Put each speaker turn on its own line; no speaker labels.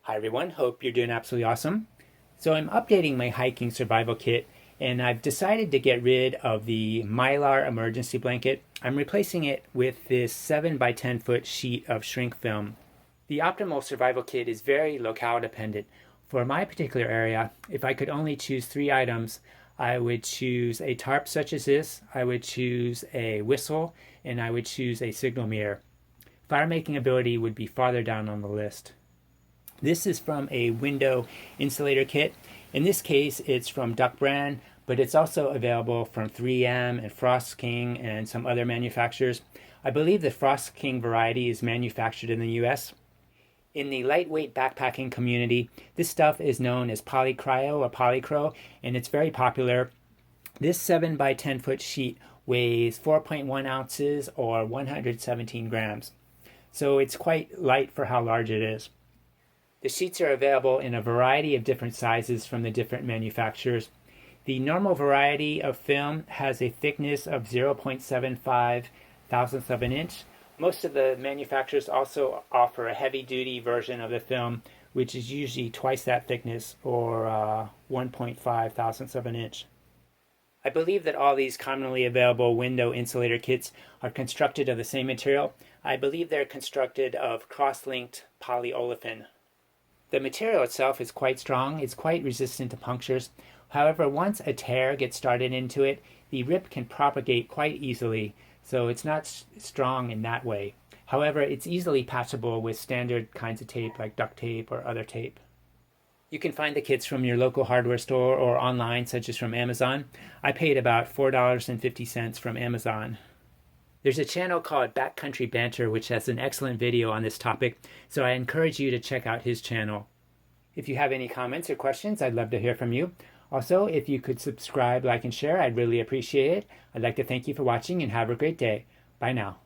Hi everyone, hope you're doing absolutely awesome. So I'm updating my hiking survival kit and I've decided to get rid of the Mylar emergency blanket. I'm replacing it with this 7 by 10 foot sheet of shrink film. The optimal survival kit is very locale dependent. For my particular area, if I could only choose 3 items, I would choose a tarp such as this, I would choose a whistle, and I would choose a signal mirror. Fire making ability would be farther down on the list. This is from a window insulator kit. In this case, it's from Duck Brand, but it's also available from 3M and Frost King and some other manufacturers. I believe the Frost King variety is manufactured in the US. In the lightweight backpacking community, this stuff is known as Polycryo or Polycro, and it's very popular. This 7 by 10 foot sheet weighs 4.1 ounces or 117 grams. So it's quite light for how large it is. The sheets are available in a variety of different sizes from the different manufacturers. The normal variety of film has a thickness of 0.75 thousandths of an inch. Most of the manufacturers also offer a heavy-duty version of the film, which is usually twice that thickness, or 1.5 thousandths of an inch. I believe that all these commonly available window insulator kits are constructed of the same material. I believe they're constructed of cross-linked polyolefin. The material itself is quite strong. It's quite resistant to punctures. However, once a tear gets started into it, the rip can propagate quite easily, so it's not strong in that way. However, it's easily patchable with standard kinds of tape like duct tape or other tape. You can find the kits from your local hardware store or online, such as from Amazon. I paid about $4.50 from Amazon. There's a channel called Backcountry Banter which has an excellent video on this topic, so I encourage you to check out his channel. If you have any comments or questions, I'd love to hear from you. Also, if you could subscribe, like, and share, I'd really appreciate it. I'd like to thank you for watching and have a great day. Bye now.